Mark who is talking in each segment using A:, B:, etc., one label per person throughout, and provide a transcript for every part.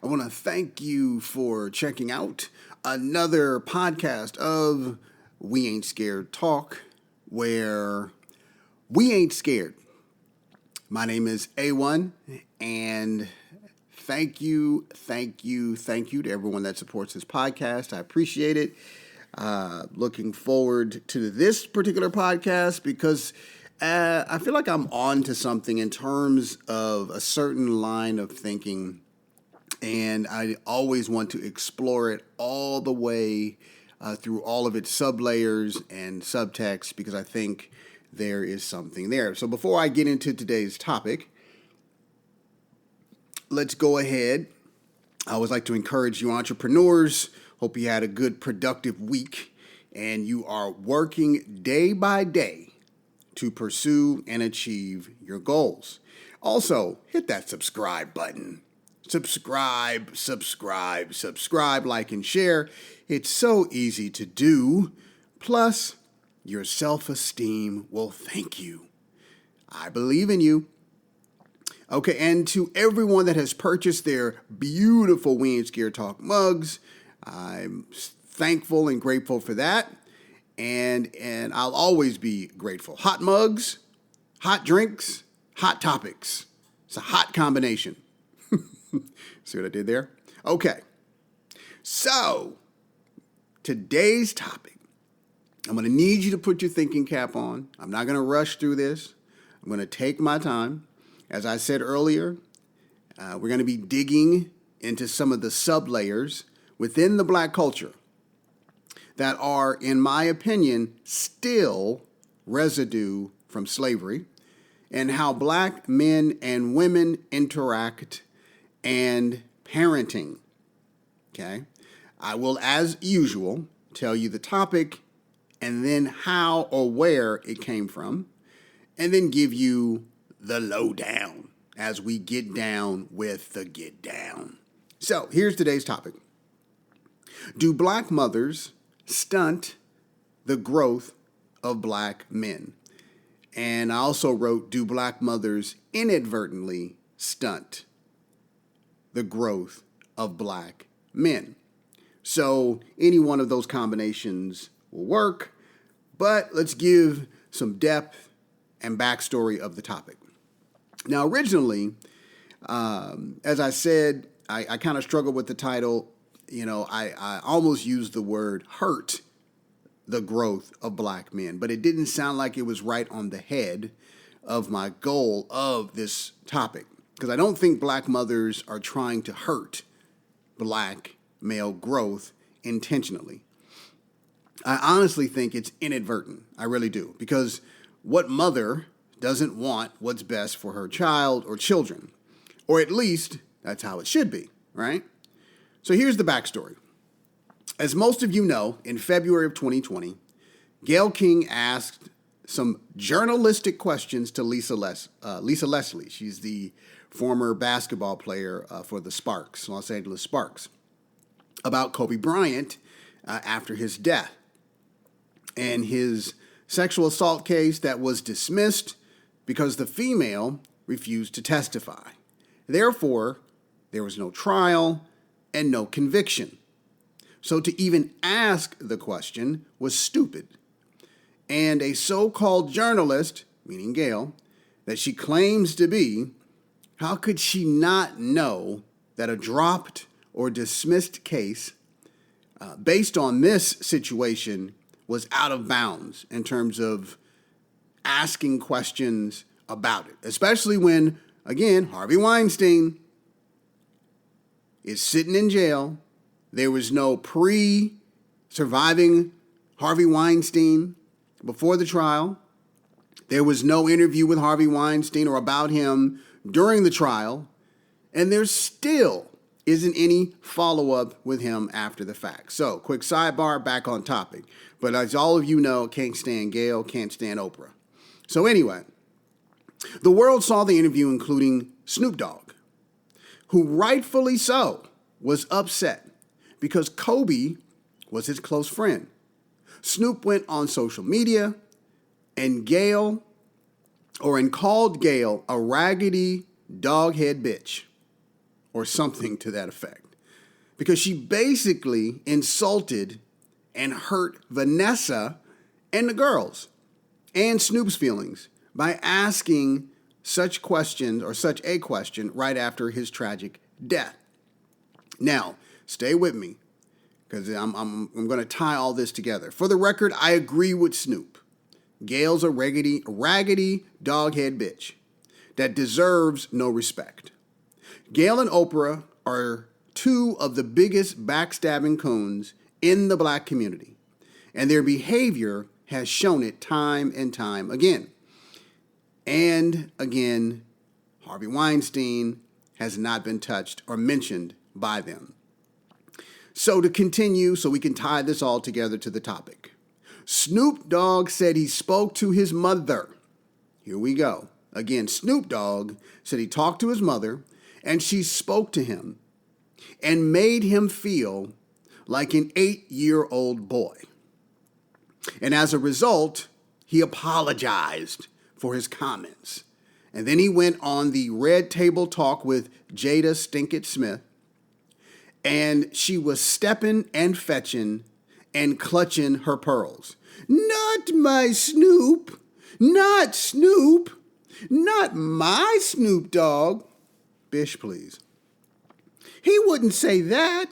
A: I want to thank you for checking out another podcast of We Ain't Scared Talk, where we ain't scared. My name is A1, and thank you to everyone that supports this podcast. I appreciate it. Looking forward to this particular podcast because I feel like I'm on to something in terms of a certain line of thinking, and I always want to explore it all the way through all of its sublayers and subtext because I think there is something there. So before I get into today's topic, let's go ahead. I always like to encourage you entrepreneurs. Hope you had a good, productive week and you are working day by day to pursue and achieve your goals. Also, hit that subscribe button. Subscribe, like and share. It's so easy to do. Plus, your self-esteem will thank you. I believe in you. Okay, and to everyone that has purchased their beautiful We Ain't Scared Talk mugs, I'm thankful and grateful for that. And I'll always be grateful. Hot mugs, hot drinks, hot topics. It's a hot combination. See what I did there? Okay. So, today's topic, I'm going to need you to put your thinking cap on. I'm not going to rush through this. I'm going to take my time. As I said earlier, we're going to be digging into some of the sublayers within the black culture that are, in my opinion, still residue from slavery, and how black men and women interact and parenting. Okay? I will, as usual, tell you the topic and then how or where it came from, and then give you the lowdown as we get down with the get down. So, here's today's topic. Do black mothers stunt the growth of black men? And I also wrote, do black mothers inadvertently stunt the growth of black men? So any one of those combinations will work, but let's give some depth and backstory of the topic. Now, originally, as I said, I kind of struggled with the title. You know, I almost used the word hurt the growth of black men, but it didn't sound like it was right on the head of my goal of this topic, because I don't think black mothers are trying to hurt black male growth intentionally. I honestly think it's inadvertent. I really do, because what mother doesn't want what's best for her child or children? Or at least that's how it should be, right? So here's the backstory. As most of you know, in February of 2020, Gayle King asked some journalistic questions to Lisa Leslie. She's the former basketball player for the Sparks, Los Angeles Sparks, about Kobe Bryant after his death and his sexual assault case that was dismissed because the female refused to testify. Therefore, there was no trial and no conviction. So to even ask the question was stupid. And a so-called journalist, meaning Gayle, that she claims to be, how could she not know that a dropped or dismissed case based on this situation was out of bounds in terms of asking questions about it, especially when, again, Harvey Weinstein is sitting in jail. There was no pre-surviving Harvey Weinstein before the trial. There was no interview with Harvey Weinstein or about him during the trial. And there still isn't any follow-up with him after the fact. So, quick sidebar, back on topic. But as all of you know, can't stand Gayle, can't stand Oprah. So anyway, the world saw the interview, including Snoop Dogg, who rightfully so was upset because Kobe was his close friend. Snoop went on social media and called Gayle a raggedy doghead bitch. or something to that effect. Because she basically insulted and hurt Vanessa and the girls and Snoop's feelings by asking such questions or such a question right after his tragic death. Now, stay with me because I'm going to tie all this together. For the record, I agree with Snoop. Gail's a raggedy doghead bitch that deserves no respect. Gail and Oprah are two of the biggest backstabbing coons in the black community, and their behavior has shown it time and time again. And again, Harvey Weinstein has not been touched or mentioned by them. So to continue, so we can tie this all together to the topic. Snoop Dogg said he spoke to his mother. Here we go. Again, Snoop Dogg said he talked to his mother and she spoke to him and made him feel like an 8-year-old boy. And as a result, he apologized for his comments. And then he went on the Red Table Talk with Jada Stinkett Smith, and she was stepping and fetching and clutching her pearls. Not my Snoop, not Snoop, not my Snoop Dogg. Bish, please. He wouldn't say that.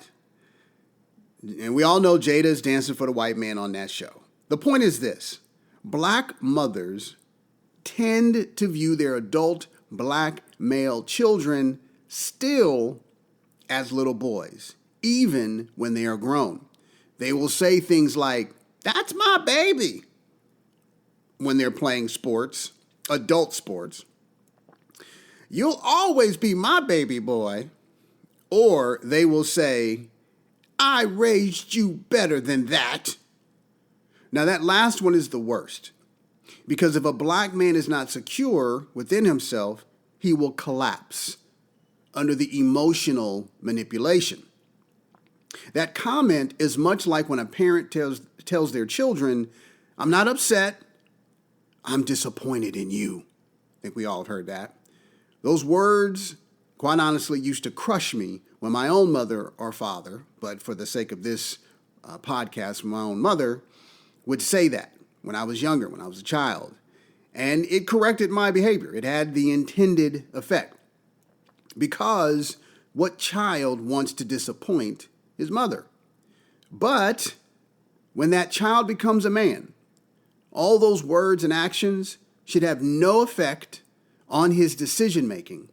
A: And we all know Jada's dancing for the white man on that show. The point is this: black mothers tend to view their adult black male children still as little boys, even when they are grown. They will say things like, "That's my baby," when they're playing sports, adult sports. "You'll always be my baby boy." Or they will say, "I raised you better than that." Now that last one is the worst, because if a black man is not secure within himself, he will collapse under the emotional manipulation. That comment is much like when a parent tells their children, "I'm not upset, I'm disappointed in you." I think we all have heard that. Those words, quite honestly, used to crush me when my own mother or father, but for the sake of this podcast, my own mother, would say that when I was younger, when I was a child. And it corrected my behavior. It had the intended effect. Because what child wants to disappoint his mother? But when that child becomes a man, all those words and actions should have no effect on his decision making,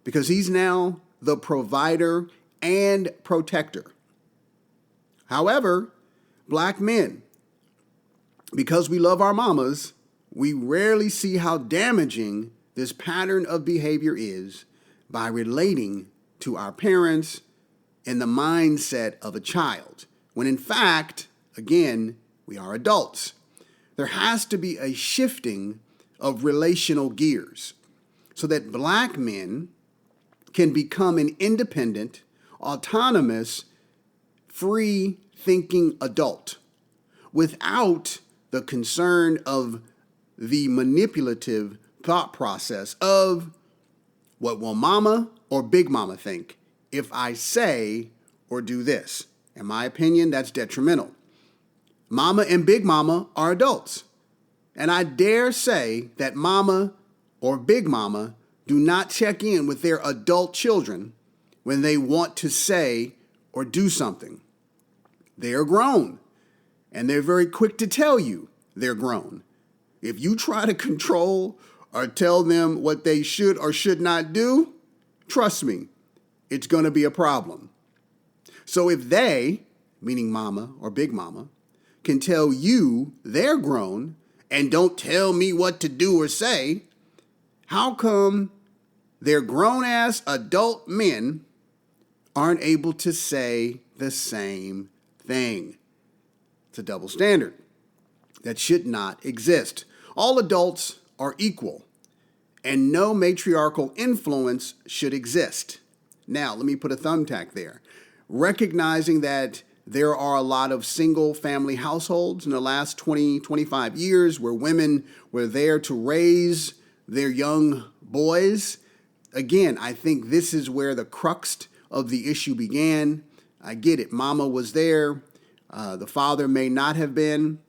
A: because he's now the provider and protector. However, black men, because we love our mamas, we rarely see how damaging this pattern of behavior is by relating to our parents in the mindset of a child, when in fact, again, we are adults. There has to be a shifting of relational gears so that black men can become an independent, autonomous, free-thinking adult without the concern of the manipulative thought process of, what will mama or big mama think if I say or do this? In my opinion, that's detrimental. Mama and big mama are adults. And I dare say that mama or big mama do not check in with their adult children when they want to say or do something. They are grown, and they're very quick to tell you they're grown. If you try to control or tell them what they should or should not do, trust me, it's going to be a problem. So if they, meaning mama or big mama, can tell you they're grown and don't tell me what to do or say, how come their grown-ass adult men aren't able to say the same thing? It's a double standard that should not exist. All adults are equal, and no matriarchal influence should exist. Now, let me put a thumbtack there. Recognizing that there are a lot of single-family households in the last 20, 25 years where women were there to raise their young boys Again, I think this is where the crux of the issue began. I get it. Mama was there. The father may not have been,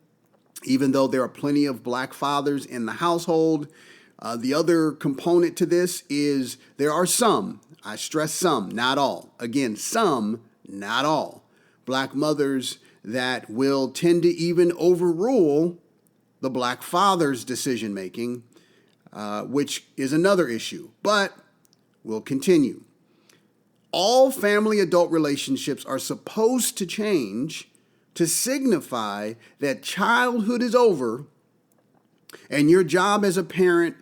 A: even though there are plenty of black fathers in the household. The other component to this is there are some, I stress some, not all. Again, some, not all, black mothers that will tend to even overrule the black father's decision making, which is another issue. But we'll continue. All family adult relationships are supposed to change to signify that childhood is over and your job as a parent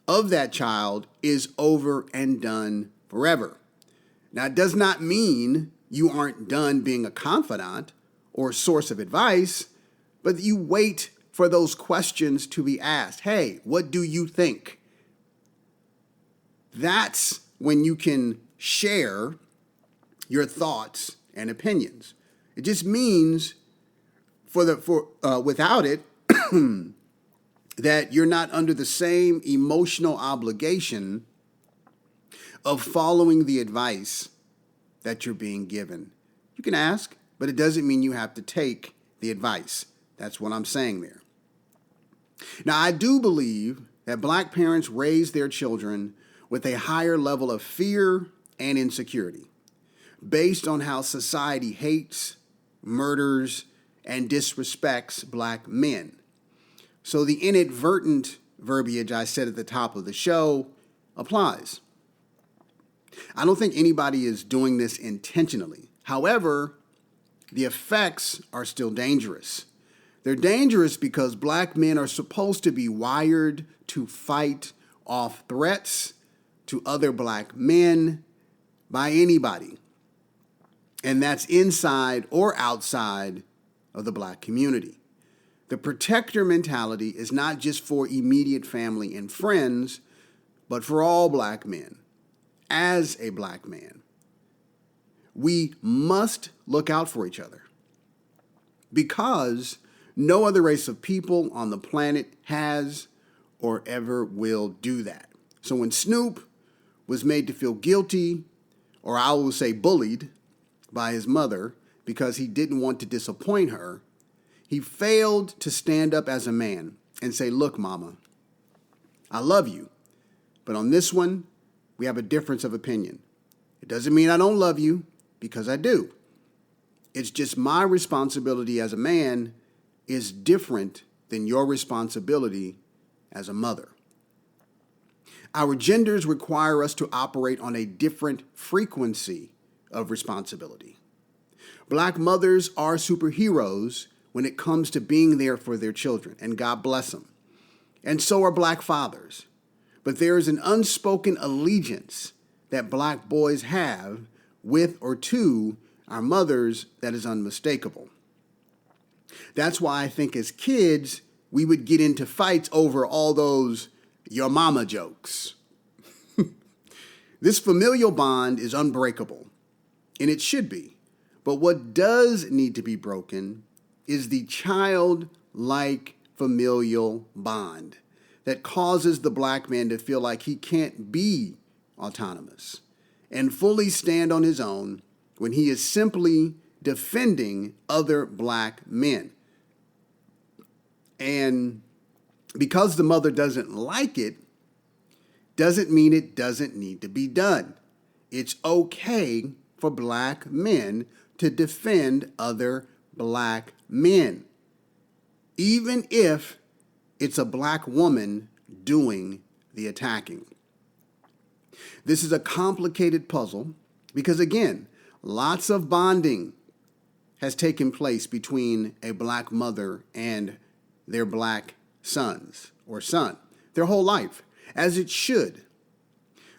A: of that child is over and done forever. Now, it does not mean you aren't done being a confidant or source of advice, but you wait for those questions to be asked. Hey, what do you think? That's when you can share your thoughts and opinions. It just means without it that you're not under the same emotional obligation of following the advice that you're being given. You can ask, but it doesn't mean you have to take the advice. That's what I'm saying there. Now, I do believe that black parents raise their children with a higher level of fear and insecurity based on how society hates, murders, and disrespects black men. So the inadvertent verbiage I said at the top of the show applies. I don't think anybody is doing this intentionally. However, the effects are still dangerous. They're dangerous because black men are supposed to be wired to fight off threats to other black men by anybody. And that's inside or outside of the black community. The protector mentality is not just for immediate family and friends, but for all black men. As a black man, we must look out for each other because no other race of people on the planet has or ever will do that. So when Snoop was made to feel guilty, or I will say bullied, by his mother because he didn't want to disappoint her, he failed to stand up as a man and say, look, mama, I love you, but on this one, we have a difference of opinion. It doesn't mean I don't love you, because I do. It's just my responsibility as a man is different than your responsibility as a mother. Our genders require us to operate on a different frequency of responsibility. Black mothers are superheroes when it comes to being there for their children, and God bless them. And so are black fathers. But there is an unspoken allegiance that black boys have with or to our mothers that is unmistakable. That's why I think as kids, we would get into fights over all those your mama jokes. This familial bond is unbreakable, and it should be. But what does need to be broken is the childlike familial bond that causes the black man to feel like he can't be autonomous and fully stand on his own when he is simply defending other black men. And because the mother doesn't like it, doesn't mean it doesn't need to be done. It's okay for black men to defend other black men, even if it's a black woman doing the attacking. This is a complicated puzzle because, again, lots of bonding has taken place between a black mother and their black sons or son their whole life, as it should.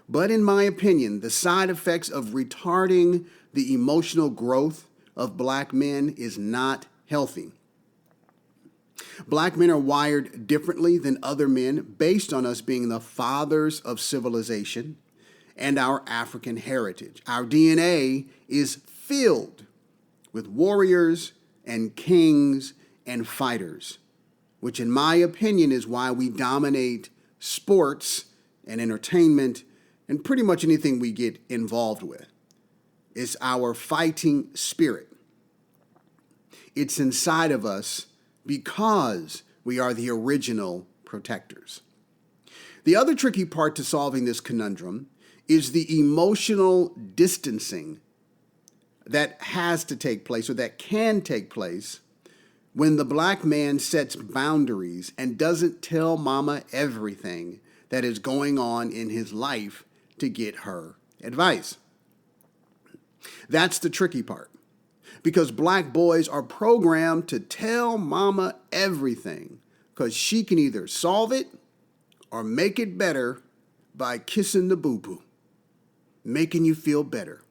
A: But in my opinion, the side effects of retarding the emotional growth of black men is not healthy. Black men are wired differently than other men based on us being the fathers of civilization and our African heritage. Our DNA is filled with warriors and kings and fighters, which in my opinion is why we dominate sports and entertainment and pretty much anything we get involved with. It's our fighting spirit. It's inside of us because we are the original protectors. The other tricky part to solving this conundrum is the emotional distancing that has to take place, or that can take place, when the black man sets boundaries and doesn't tell mama everything that is going on in his life to get her advice. That's the tricky part, because black boys are programmed to tell mama everything because she can either solve it or make it better by kissing the boo-boo, making you feel better.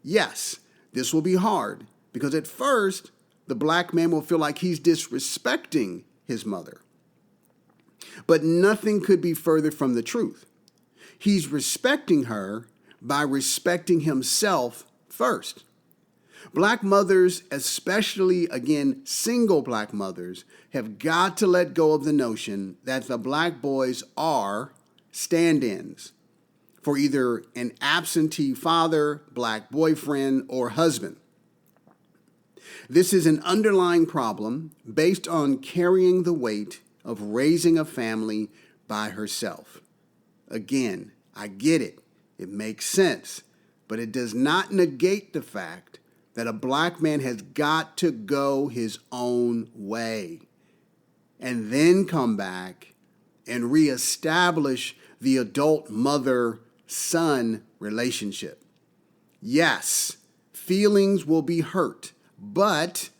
A: Yes, this will be hard because at first, the black man will feel like he's disrespecting his mother. But nothing could be further from the truth. He's respecting her by respecting himself first. Black mothers, especially, again, single black mothers, have got to let go of the notion that the black boys are stand-ins for either an absentee father, black boyfriend, or husband. This is an underlying problem based on carrying the weight of raising a family by herself. Again, I get it. It makes sense. But it does not negate the fact that a black man has got to go his own way and then come back and reestablish the adult mother-son relationship. Yes, feelings will be hurt, but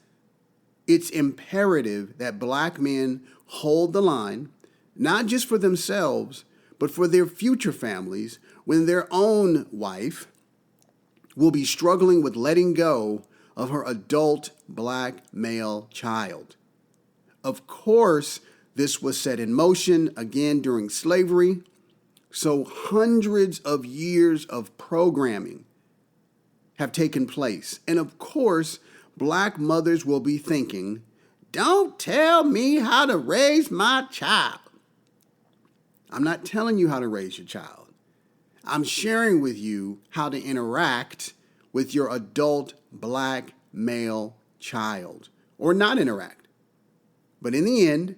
A: it's imperative that black men hold the line, not just for themselves, but for their future families when their own wife will be struggling with letting go of her adult black male child. Of course, this was set in motion again during slavery, so hundreds of years of programming have taken place. And of course, black mothers will be thinking, don't tell me how to raise my child. I'm not telling you how to raise your child. I'm sharing with you how to interact with your adult black male child, or not interact. But in the end,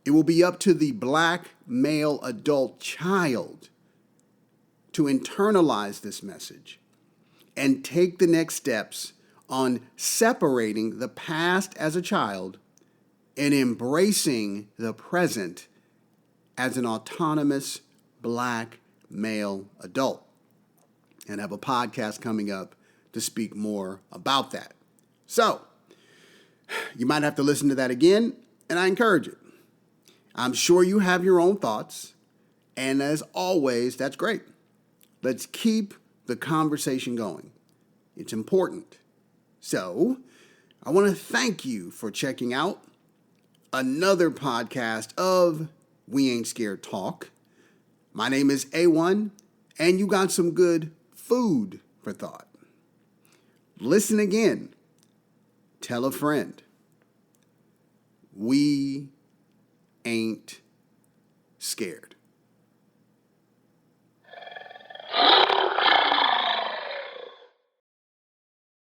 A: it will be up to the black male adult child to internalize this message and take the next steps on separating the past as a child and embracing the present as an autonomous black male adult. And I have a podcast coming up to speak more about that. So, you might have to listen to that again, and I encourage it. I'm sure you have your own thoughts, and as always, that's great. Let's keep the conversation going. It's important. So, I want to thank you for checking out another podcast of We Ain't Scared Talk. My name is A1, and you got some good food for thought. Listen again. Tell a friend. We ain't scared.